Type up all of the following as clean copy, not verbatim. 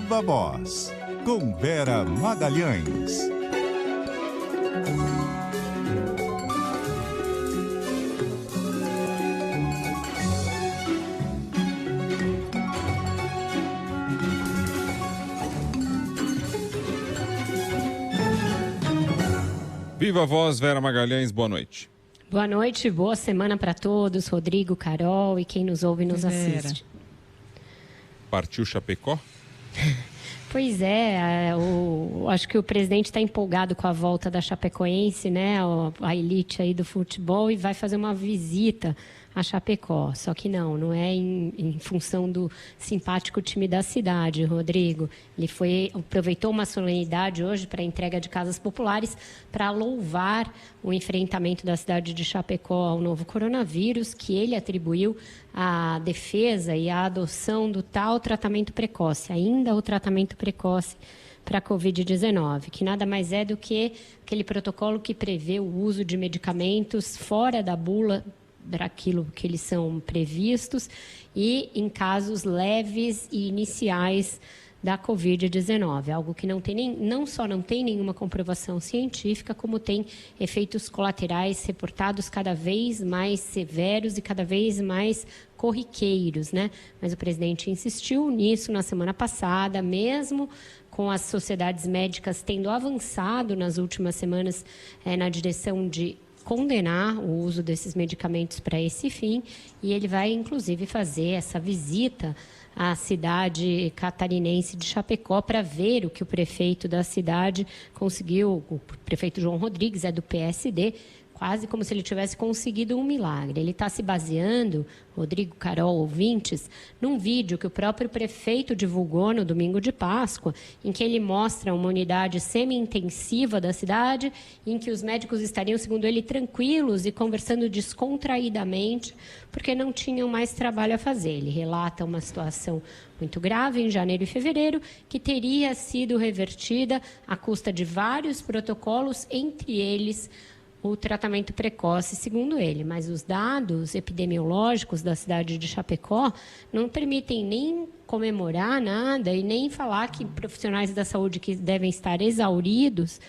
Viva Voz, com Vera Magalhães. Viva Voz, Vera Magalhães, boa noite. Boa noite, boa semana para todos, Rodrigo, Carol e quem nos ouve e nos assiste. Partiu Chapecó? Pois é, acho que o presidente está empolgado com a volta da Chapecoense, né, a elite aí do futebol, e vai fazer uma visita a Chapecó. Só que não é em função do simpático time da cidade, Rodrigo. Ele aproveitou uma solenidade hoje para a entrega de casas populares para louvar o enfrentamento da cidade de Chapecó ao novo coronavírus, que ele atribuiu à defesa e à adoção do tal tratamento precoce, ainda o tratamento precoce para a Covid-19, que nada mais é do que aquele protocolo que prevê o uso de medicamentos fora da bula daquilo que eles são previstos e em casos leves e iniciais da Covid-19, algo que não só não tem nenhuma comprovação científica, como tem efeitos colaterais reportados cada vez mais severos e cada vez mais corriqueiros, né? Mas o presidente insistiu nisso na semana passada, mesmo com as sociedades médicas tendo avançado nas últimas semanas na direção de condenar o uso desses medicamentos para esse fim, e ele vai, inclusive, fazer essa visita à cidade catarinense de Chapecó para ver o que o prefeito da cidade conseguiu. O prefeito João Rodrigues é do PSD, quase como se ele tivesse conseguido um milagre. Ele está se baseando, Rodrigo, Carol, ouvintes, num vídeo que o próprio prefeito divulgou no domingo de Páscoa, em que ele mostra uma unidade semi-intensiva da cidade, em que os médicos estariam, segundo ele, tranquilos e conversando descontraídamente, porque não tinham mais trabalho a fazer. Ele relata uma situação muito grave em janeiro e fevereiro, que teria sido revertida à custa de vários protocolos, entre eles o tratamento precoce, segundo ele. Mas os dados epidemiológicos da cidade de Chapecó não permitem nem comemorar nada e nem falar que profissionais da saúde que devem estar exauridos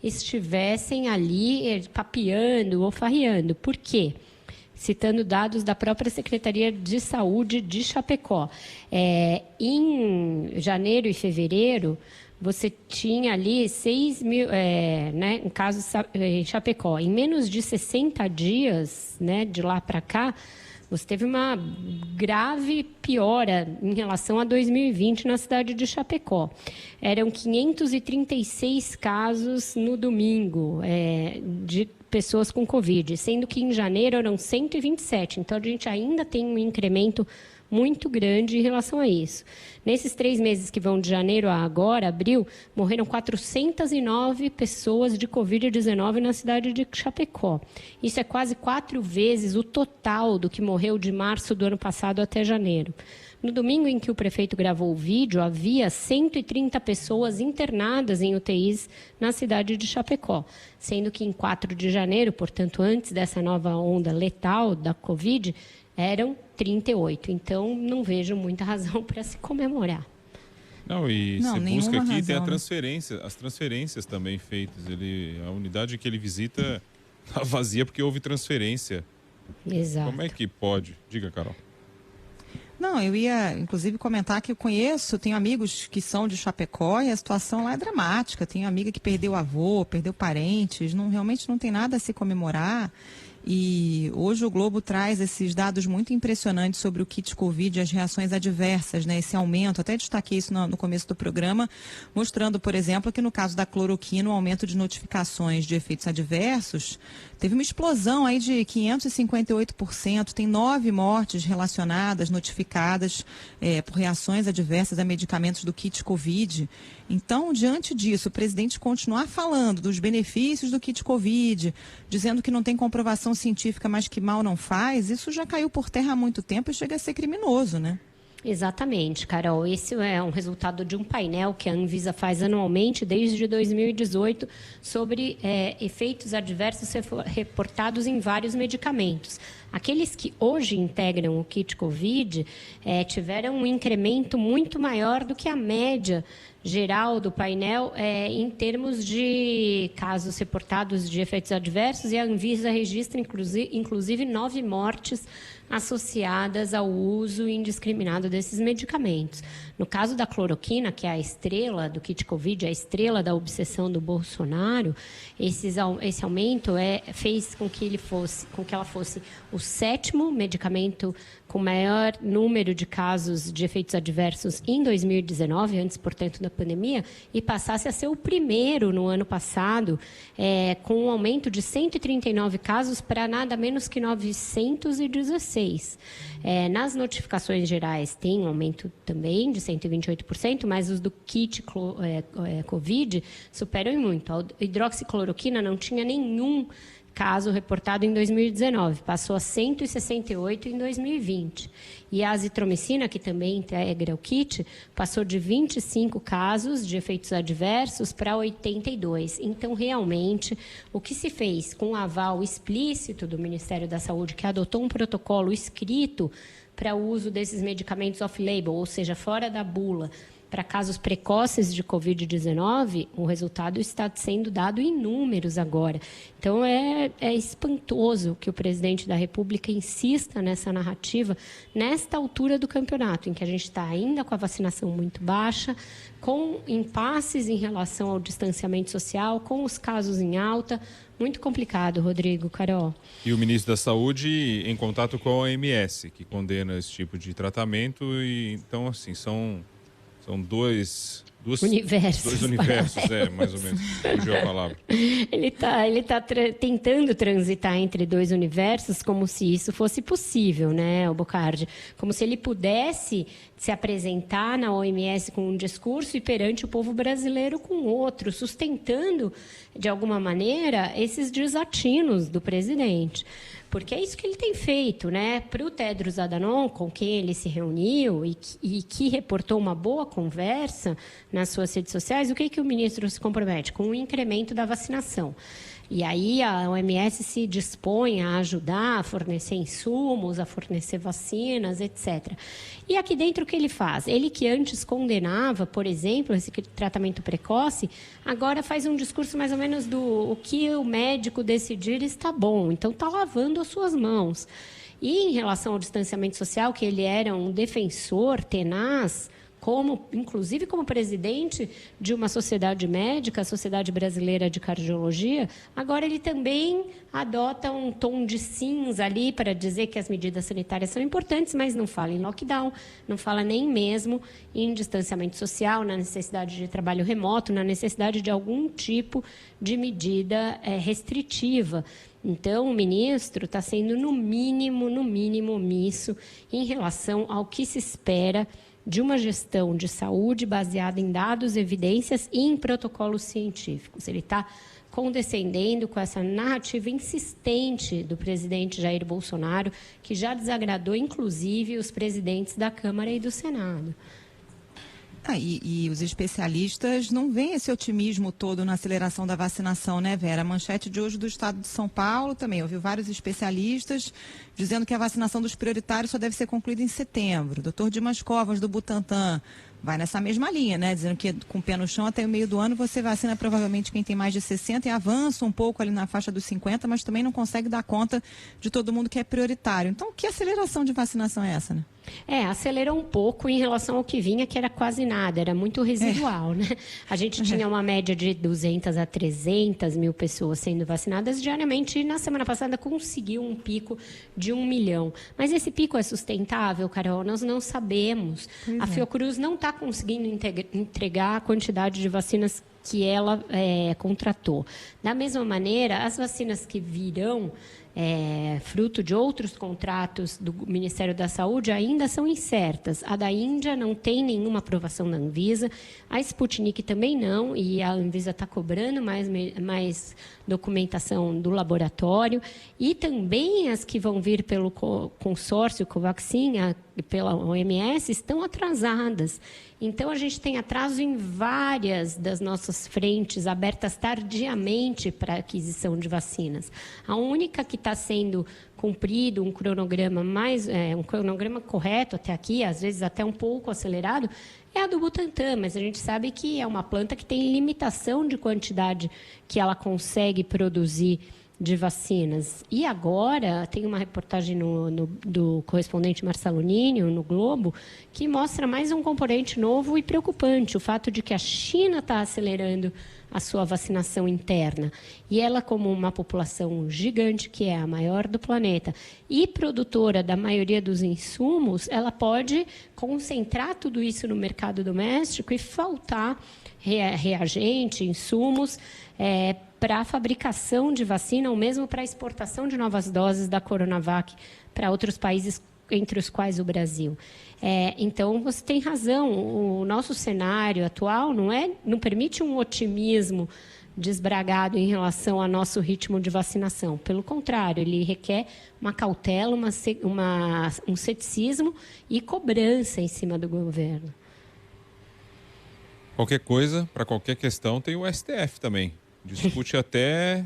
estivessem ali papeando ou farreando. Por quê? Citando dados da própria Secretaria de Saúde de Chapecó. Em janeiro e fevereiro, você tinha ali 6 mil, em casos em Chapecó. Em menos de 60 dias, né, de lá para cá, você teve uma grave piora em relação a 2020 na cidade de Chapecó. Eram 536 casos no domingo de pessoas com Covid, sendo que em janeiro eram 127. Então, a gente ainda tem um incremento muito grande em relação a isso. Nesses 3 meses que vão de janeiro a agora, abril, morreram 409 pessoas de Covid-19 na cidade de Chapecó. Isso é quase 4 vezes o total do que morreu de março do ano passado até janeiro. No domingo em que o prefeito gravou o vídeo, havia 130 pessoas internadas em UTIs na cidade de Chapecó, sendo que em 4 de janeiro, portanto, antes dessa nova onda letal da Covid, eram 38. Então, não vejo muita razão para se comemorar. Você busca aqui, tem as transferências também feitas. A unidade que ele visita está vazia porque houve transferência. Exato. Como é que pode? Diga, Carol. Não, eu ia, inclusive, comentar que eu tenho amigos que são de Chapecó e a situação lá é dramática. Tenho amiga que perdeu avô, perdeu parentes, realmente não tem nada a se comemorar. E hoje o Globo traz esses dados muito impressionantes sobre o kit Covid e as reações adversas, né? Esse aumento, até destaquei isso no começo do programa, mostrando, por exemplo, que no caso da cloroquina, o aumento de notificações de efeitos adversos teve uma explosão aí de 558%, tem 9 mortes relacionadas, notificadas por reações adversas a medicamentos do kit Covid. Então, diante disso, o presidente continuar falando dos benefícios do kit Covid, dizendo que não tem comprovação científica, mas que mal não faz, isso já caiu por terra há muito tempo e chega a ser criminoso, né? Exatamente, Carol. Esse é um resultado de um painel que a Anvisa faz anualmente desde 2018 sobre efeitos adversos reportados em vários medicamentos. Aqueles que hoje integram o kit COVID tiveram um incremento muito maior do que a média geral do painel em termos de casos reportados de efeitos adversos, e a Anvisa registra, inclusive 9 mortes associadas ao uso indiscriminado desses medicamentos. No caso da cloroquina, que é a estrela do kit COVID, a estrela da obsessão do Bolsonaro, esse aumento fez com que ela fosse o 7º medicamento com maior número de casos de efeitos adversos em 2019, antes, portanto, da pandemia, e passasse a ser o primeiro no ano passado, com um aumento de 139 casos para nada menos que 916. Nas notificações gerais tem um aumento também de 128%, mas os do kit COVID superam muito. A hidroxicloroquina não tinha nenhum caso reportado em 2019, passou a 168 em 2020. E a azitromicina, que também integra o kit, passou de 25 casos de efeitos adversos para 82. Então, realmente, o que se fez com o aval explícito do Ministério da Saúde, que adotou um protocolo escrito para o uso desses medicamentos off-label, ou seja, fora da bula, para casos precoces de Covid-19, o resultado está sendo dado em números agora. Então, é espantoso que o presidente da República insista nessa narrativa, nesta altura do campeonato, em que a gente está ainda com a vacinação muito baixa, com impasses em relação ao distanciamento social, com os casos em alta. Muito complicado, Rodrigo, Carol. E o ministro da Saúde em contato com a OMS, que condena esse tipo de tratamento. E, então, assim, são dois universos, mais ou menos, fugiu a palavra. Ele tá tentando transitar entre dois universos como se isso fosse possível, né, Bocardi? Como se ele pudesse se apresentar na OMS com um discurso e perante o povo brasileiro com outro, sustentando, de alguma maneira, esses desatinos do presidente. Porque é isso que ele tem feito, né? Para o Tedros Adhanom, com quem ele se reuniu e que reportou uma boa conversa nas suas redes sociais, o que o ministro se compromete? Com o incremento da vacinação. E aí a OMS se dispõe a ajudar, a fornecer insumos, a fornecer vacinas, etc. E aqui dentro o que ele faz? Ele que antes condenava, por exemplo, esse tratamento precoce, agora faz um discurso mais ou menos do o que o médico decidir está bom. Então está lavando as suas mãos. E em relação ao distanciamento social, que ele era um defensor tenaz, inclusive como presidente de uma sociedade médica, a Sociedade Brasileira de Cardiologia, agora ele também adota um tom de cinza ali para dizer que as medidas sanitárias são importantes, mas não fala em lockdown, não fala nem mesmo em distanciamento social, na necessidade de trabalho remoto, na necessidade de algum tipo de medida restritiva. Então, o ministro está sendo, no mínimo, omisso em relação ao que se espera de uma gestão de saúde baseada em dados, evidências e em protocolos científicos. Ele está condescendendo com essa narrativa insistente do presidente Jair Bolsonaro, que já desagradou, inclusive, os presidentes da Câmara e do Senado. E os especialistas não veem esse otimismo todo na aceleração da vacinação, né, Vera? A manchete de hoje do Estado de São Paulo também ouviu vários especialistas dizendo que a vacinação dos prioritários só deve ser concluída em setembro. O Dr. Dimas Covas, do Butantan, vai nessa mesma linha, né? Dizendo que com o pé no chão até o meio do ano você vacina provavelmente quem tem mais de 60 e avança um pouco ali na faixa dos 50, mas também não consegue dar conta de todo mundo que é prioritário. Então, que aceleração de vacinação é essa, né? Acelerou um pouco em relação ao que vinha, que era quase nada, era muito residual, né? A gente tinha uma média de 200 a 300 mil pessoas sendo vacinadas diariamente e na semana passada conseguiu um pico de 1 milhão. Mas esse pico é sustentável, Carol? Nós não sabemos. A Fiocruz não está conseguindo entregar a quantidade de vacinas que ela contratou. Da mesma maneira, as vacinas que virão fruto de outros contratos do Ministério da Saúde ainda são incertas. A da Índia não tem nenhuma aprovação da Anvisa, a Sputnik também não, e a Anvisa está cobrando mais documentação do laboratório, e também as que vão vir pelo consórcio Covaxin, pela OMS estão atrasadas. Então, a gente tem atraso em várias das nossas frentes abertas tardiamente para a aquisição de vacinas. A única que está sendo cumprido um cronograma um cronograma correto até aqui, às vezes até um pouco acelerado, é a do Butantan, mas a gente sabe que é uma planta que tem limitação de quantidade que ela consegue produzir de vacinas. E agora, tem uma reportagem do correspondente Marcelo Ninho, no Globo, que mostra mais um componente novo e preocupante, o fato de que a China está acelerando a sua vacinação interna. E ela, como uma população gigante, que é a maior do planeta, e produtora da maioria dos insumos, ela pode concentrar tudo isso no mercado doméstico e faltar reagente, insumos, para a fabricação de vacina ou mesmo para a exportação de novas doses da Coronavac para outros países, entre os quais o Brasil. Então, você tem razão, o nosso cenário atual não permite um otimismo desbragado em relação ao nosso ritmo de vacinação. Pelo contrário, ele requer uma cautela, um ceticismo e cobrança em cima do governo. Qualquer coisa, para qualquer questão, tem o STF também. Discute até,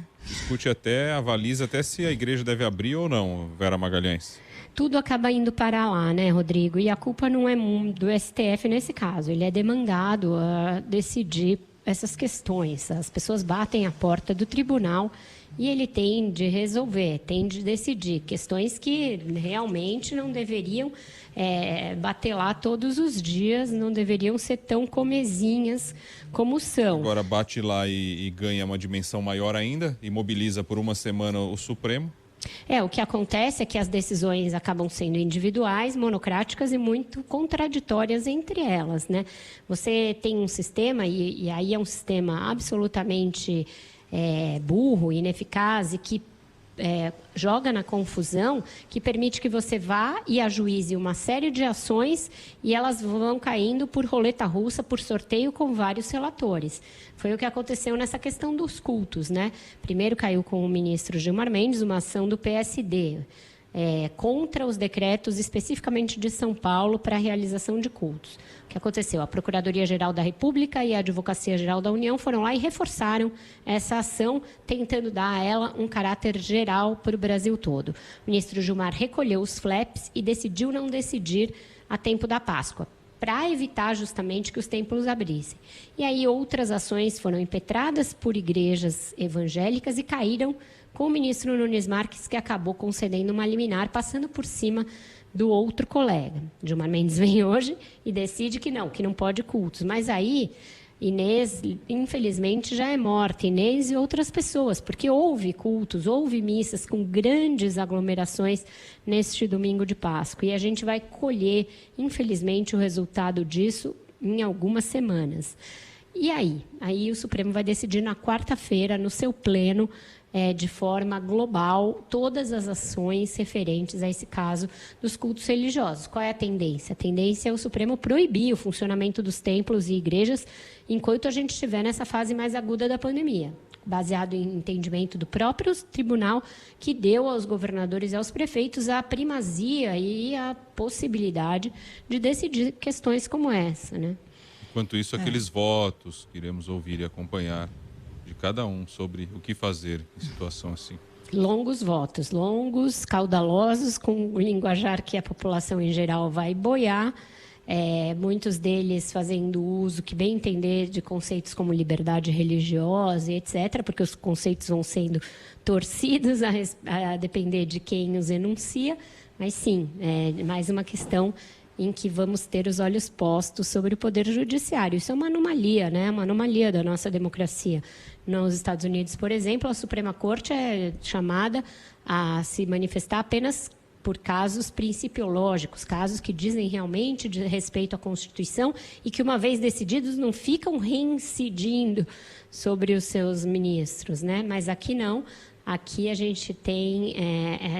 avaliza até se a igreja deve abrir ou não, Vera Magalhães. Tudo acaba indo para lá, né, Rodrigo? E a culpa não é do STF nesse caso. Ele é demandado a decidir essas questões. As pessoas batem a porta do tribunal e ele tem de resolver, tem de decidir questões que realmente não deveriam bater lá todos os dias, não deveriam ser tão comezinhas como são. Agora bate lá e ganha uma dimensão maior ainda e mobiliza por uma semana o Supremo. O que acontece é que as decisões acabam sendo individuais, monocráticas e muito contraditórias entre elas, né? Você tem um sistema, e aí é um sistema absolutamente burro, ineficaz e que joga na confusão, que permite que você vá e ajuize uma série de ações e elas vão caindo por roleta russa, por sorteio com vários relatores. Foi o que aconteceu nessa questão dos cultos, né? Primeiro caiu com o ministro Gilmar Mendes uma ação do PSD contra os decretos especificamente de São Paulo para a realização de cultos. O que aconteceu? A Procuradoria-Geral da República e a Advocacia-Geral da União foram lá e reforçaram essa ação, tentando dar a ela um caráter geral para o Brasil todo. O ministro Gilmar recolheu os flaps e decidiu não decidir a tempo da Páscoa, para evitar justamente que os templos abrissem. E aí outras ações foram impetradas por igrejas evangélicas e caíram com o ministro Nunes Marques, que acabou concedendo uma liminar, passando por cima do outro colega. Gilmar Mendes vem hoje e decide que não pode cultos. Mas aí, Inês, infelizmente, já é morta. Inês e outras pessoas, porque houve cultos, houve missas com grandes aglomerações neste domingo de Páscoa. E a gente vai colher, infelizmente, o resultado disso em algumas semanas. E aí? Aí o Supremo vai decidir na quarta-feira, no seu pleno, de forma global, todas as ações referentes a esse caso dos cultos religiosos. Qual é a tendência? A tendência é o Supremo proibir o funcionamento dos templos e igrejas enquanto a gente estiver nessa fase mais aguda da pandemia, baseado em entendimento do próprio tribunal, que deu aos governadores e aos prefeitos a primazia e a possibilidade de decidir questões como essa, né? Enquanto isso, aqueles votos que iremos ouvir e acompanhar de cada um sobre o que fazer em situação assim. Longos votos, longos, caudalosos, com o linguajar que a população em geral vai boiar, muitos deles fazendo uso, que bem entender, de conceitos como liberdade religiosa e etc., porque os conceitos vão sendo torcidos a depender de quem os enuncia, mas sim, mais uma questão em que vamos ter os olhos postos sobre o Poder Judiciário. Isso é uma anomalia, né? Uma anomalia da nossa democracia. Nos Estados Unidos, por exemplo, a Suprema Corte é chamada a se manifestar apenas por casos principiológicos, casos que dizem realmente de respeito à Constituição e que, uma vez decididos, não ficam reincidindo sobre os seus ministros, né? Mas aqui não. Aqui a gente tem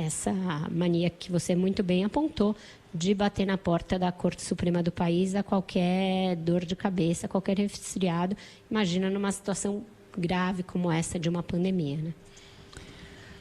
essa mania que você muito bem apontou, de bater na porta da Corte Suprema do país a qualquer dor de cabeça, a qualquer resfriado. Imagina numa situação grave como essa de uma pandemia, né?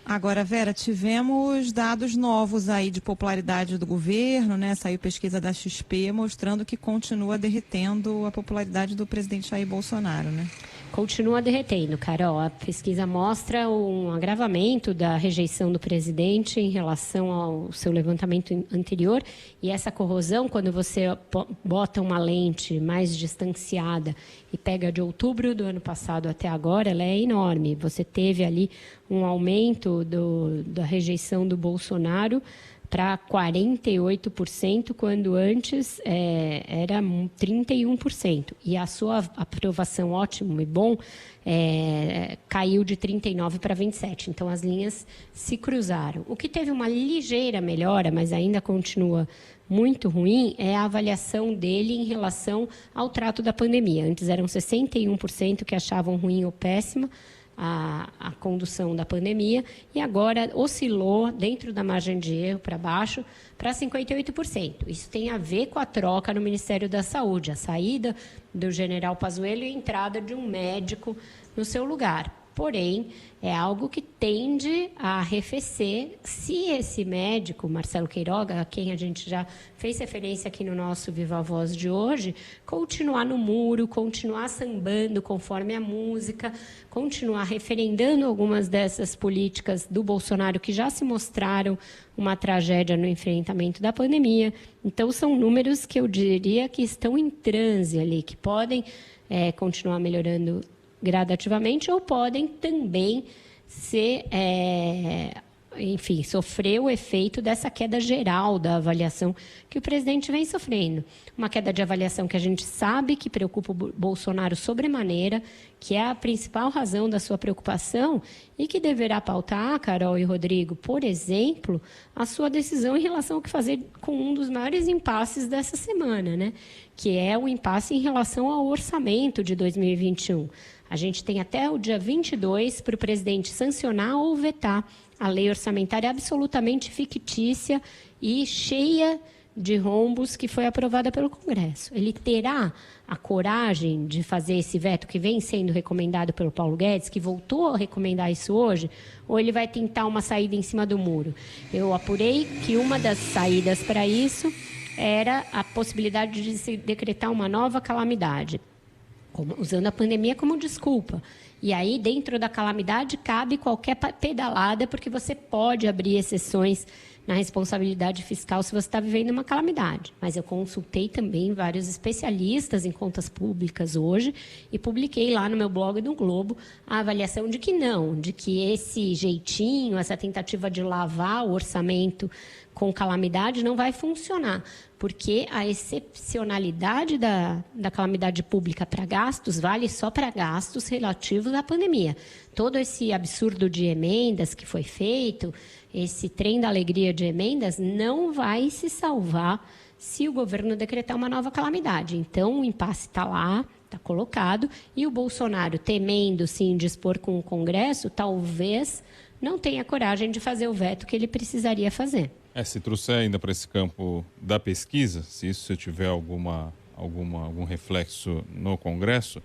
Agora, Vera, tivemos dados novos aí de popularidade do governo, né? Saiu pesquisa da XP mostrando que continua derretendo a popularidade do presidente Jair Bolsonaro, né? Continua derretendo, Carol. A pesquisa mostra um agravamento da rejeição do presidente em relação ao seu levantamento anterior. E essa corrosão, quando você bota uma lente mais distanciada e pega de outubro do ano passado até agora, ela é enorme. Você teve ali um aumento da rejeição do Bolsonaro para 48%, quando antes era 31%. E a sua aprovação, ótimo e bom, caiu de 39% para 27%. Então, as linhas se cruzaram. O que teve uma ligeira melhora, mas ainda continua muito ruim, é a avaliação dele em relação ao trato da pandemia. Antes eram 61% que achavam ruim ou péssima a condução da pandemia, e agora oscilou dentro da margem de erro para baixo para 58%. Isso tem a ver com a troca no Ministério da Saúde, a saída do general Pazuello e a entrada de um médico no seu lugar. Porém, é algo que tende a arrefecer se esse médico, Marcelo Queiroga, a quem a gente já fez referência aqui no nosso Viva a Voz de hoje, continuar no muro, continuar sambando conforme a música, continuar referendando algumas dessas políticas do Bolsonaro que já se mostraram uma tragédia no enfrentamento da pandemia. Então, são números que eu diria que estão em transe ali, que podem continuar melhorando gradativamente ou podem também ser, sofrer o efeito dessa queda geral da avaliação que o presidente vem sofrendo. Uma queda de avaliação que a gente sabe que preocupa o Bolsonaro sobremaneira, que é a principal razão da sua preocupação e que deverá pautar, Carol e Rodrigo, por exemplo, a sua decisão em relação ao que fazer com um dos maiores impasses dessa semana, né? Que é o impasse em relação ao orçamento de 2021. A gente tem até o dia 22 para o presidente sancionar ou vetar a lei orçamentária absolutamente fictícia e cheia de rombos que foi aprovada pelo Congresso. Ele terá a coragem de fazer esse veto que vem sendo recomendado pelo Paulo Guedes, que voltou a recomendar isso hoje, ou ele vai tentar uma saída em cima do muro? Eu apurei que uma das saídas para isso era a possibilidade de se decretar uma nova calamidade, usando a pandemia como desculpa. E aí, dentro da calamidade, cabe qualquer pedalada, porque você pode abrir exceções na responsabilidade fiscal se você está vivendo uma calamidade. Mas eu consultei também vários especialistas em contas públicas hoje e publiquei lá no meu blog do Globo a avaliação de que não, de que esse jeitinho, essa tentativa de lavar o orçamento com calamidade não vai funcionar, porque a excepcionalidade da calamidade pública para gastos vale só para gastos relativos à pandemia. Todo esse absurdo de emendas que foi feito, esse trem da alegria de emendas, não vai se salvar se o governo decretar uma nova calamidade. Então, o impasse está lá, está colocado, e o Bolsonaro, temendo se indispor com o Congresso, talvez não tenha coragem de fazer o veto que ele precisaria fazer. Se trouxer ainda para esse campo da pesquisa, se isso tiver algum reflexo no Congresso,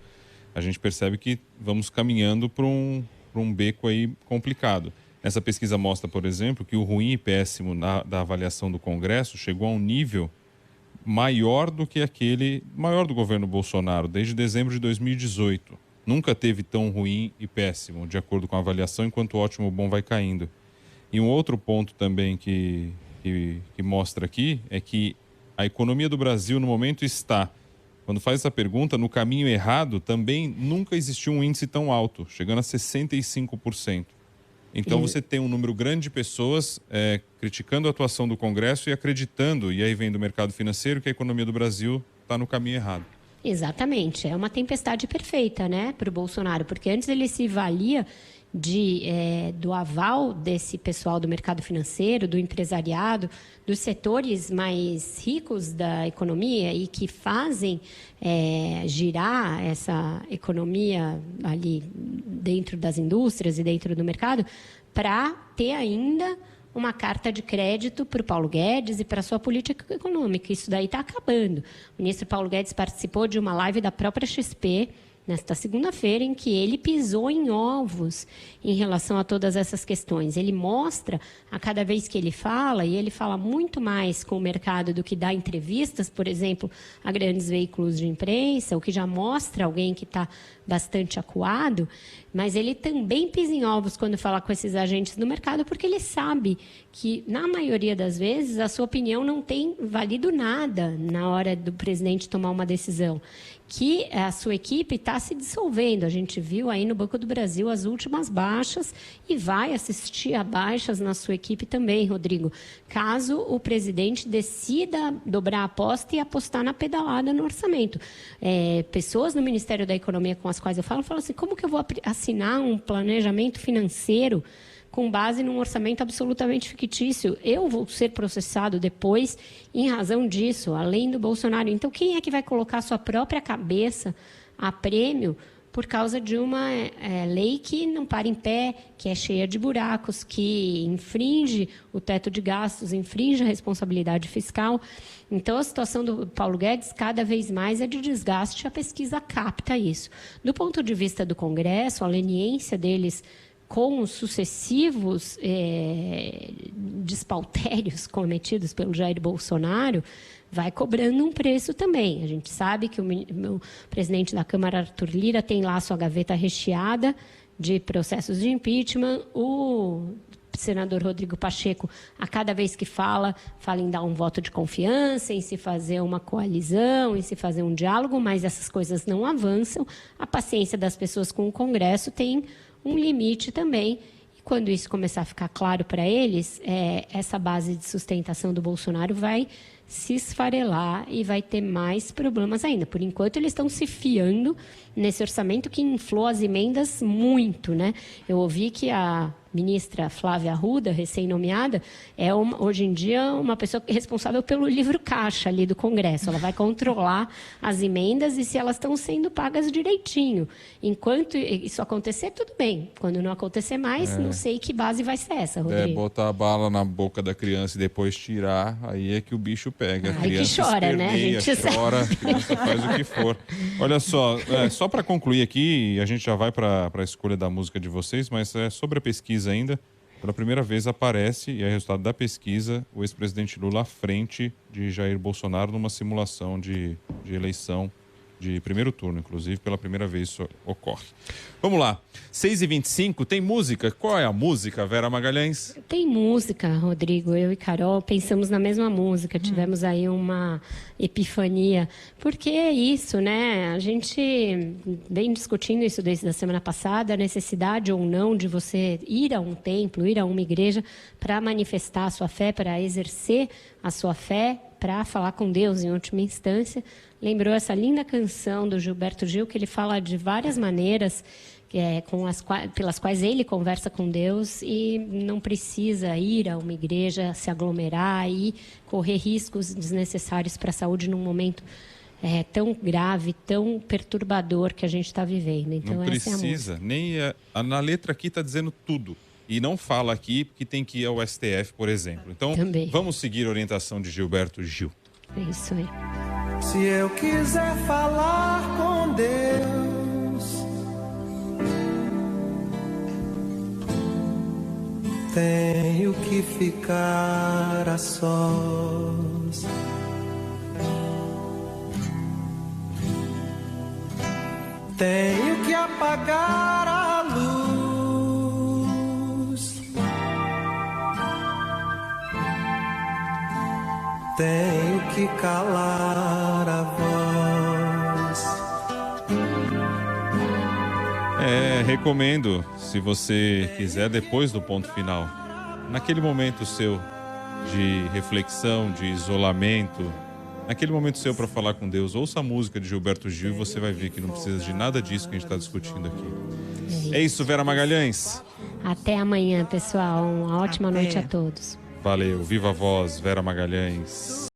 a gente percebe que vamos caminhando para um beco aí complicado. Essa pesquisa mostra, por exemplo, que o ruim e péssimo da avaliação do Congresso chegou a um nível maior do que maior do governo Bolsonaro, desde dezembro de 2018. Nunca teve tão ruim e péssimo, de acordo com a avaliação, enquanto o ótimo bom vai caindo. E um outro ponto também que mostra aqui é que a economia do Brasil, no momento, está, quando faz essa pergunta, no caminho errado. Também nunca existiu um índice tão alto, chegando a 65%. Então, você tem um número grande de pessoas criticando a atuação do Congresso e acreditando, e aí vem do mercado financeiro, que a economia do Brasil está no caminho errado. Exatamente. É uma tempestade perfeita, né, para o Bolsonaro, porque antes ele se valia do aval desse pessoal do mercado financeiro, do empresariado, dos setores mais ricos da economia e que fazem girar essa economia ali dentro das indústrias e dentro do mercado, para ter ainda uma carta de crédito para o Paulo Guedes e para a sua política econômica. Isso daí está acabando. O ministro Paulo Guedes participou de uma live da própria XP, nesta segunda-feira, em que ele pisou em ovos em relação a todas essas questões. Ele mostra, a cada vez que ele fala, e ele fala muito mais com o mercado do que dá entrevistas, por exemplo, a grandes veículos de imprensa, o que já mostra alguém que está bastante acuado, mas ele também pisa em ovos quando fala com esses agentes do mercado, porque ele sabe que, na maioria das vezes, a sua opinião não tem valido nada na hora do presidente tomar uma decisão, que a sua equipe está se dissolvendo. A gente viu aí no Banco do Brasil as últimas baixas e vai assistir a baixas na sua equipe também, Rodrigo, caso o presidente decida dobrar a aposta e apostar na pedalada no orçamento. Pessoas no Ministério da Economia com as quais eu falam assim, como que eu vou assinar um planejamento financeiro com base num orçamento absolutamente fictício? Eu vou ser processado depois em razão disso, além do Bolsonaro. Então, quem é que vai colocar sua própria cabeça a prêmio por causa de uma lei que não para em pé, que é cheia de buracos, que infringe o teto de gastos, infringe a responsabilidade fiscal? Então, a situação do Paulo Guedes, cada vez mais, é de desgaste. A pesquisa capta isso. Do ponto de vista do Congresso, a leniência deles com os sucessivos despautérios cometidos pelo Jair Bolsonaro, vai cobrando um preço também. A gente sabe que o presidente da Câmara, Arthur Lira, tem lá a sua gaveta recheada de processos de impeachment. O senador Rodrigo Pacheco, a cada vez que fala em dar um voto de confiança, em se fazer uma coalizão, em se fazer um diálogo, mas essas coisas não avançam. A paciência das pessoas com o Congresso tem um limite também. E quando isso começar a ficar claro para eles, essa base de sustentação do Bolsonaro vai se esfarelar e vai ter mais problemas ainda. Por enquanto, eles estão se fiando nesse orçamento que inflou as emendas muito, né? Eu ouvi que a ministra Flávia Arruda, recém-nomeada, hoje em dia uma pessoa responsável pelo livro caixa ali do Congresso. Ela vai controlar as emendas e se elas estão sendo pagas direitinho. Enquanto isso acontecer, tudo bem. Quando não acontecer mais, não sei que base vai ser essa, Rodrigo. Botar a bala na boca da criança e depois tirar, aí é que o bicho pega. A criança que chora, né? A gente chora, a criança faz o que for. Olha só para concluir aqui, a gente já vai para a escolha da música de vocês, mas sobre a pesquisa ainda, pela primeira vez aparece, e é resultado da pesquisa, o ex-presidente Lula à frente de Jair Bolsonaro numa simulação de eleição de primeiro turno, inclusive, pela primeira vez isso ocorre. Vamos lá, 6h25, tem música? Qual é a música, Vera Magalhães? Tem música, Rodrigo. Eu e Carol pensamos na mesma música, tivemos aí uma epifania. Porque é isso, né? A gente vem discutindo isso desde a semana passada, a necessidade ou não de você ir a um templo, ir a uma igreja para manifestar a sua fé, para exercer a sua fé, para falar com Deus em última instância. Lembrou essa linda canção do Gilberto Gil, que ele fala de várias maneiras pelas quais ele conversa com Deus e não precisa ir a uma igreja, se aglomerar e correr riscos desnecessários para a saúde num momento tão grave, tão perturbador que a gente está vivendo. Então, não precisa, na letra aqui está dizendo tudo. E não fala aqui que tem que ir ao STF, por exemplo. Então, vamos seguir a orientação de Gilberto Gil. É isso aí. Se eu quiser falar com Deus, tenho que ficar a sós. Tenho que apagar a luz. Tenho que calar a voz. Recomendo, se você quiser, depois do ponto final, naquele momento seu de reflexão, de isolamento, naquele momento seu para falar com Deus, ouça a música de Gilberto Gil e você vai ver que não precisa de nada disso que a gente está discutindo aqui. É isso, Vera Magalhães. Até amanhã, pessoal. Uma ótima noite a todos. Valeu. Viva a voz, Vera Magalhães.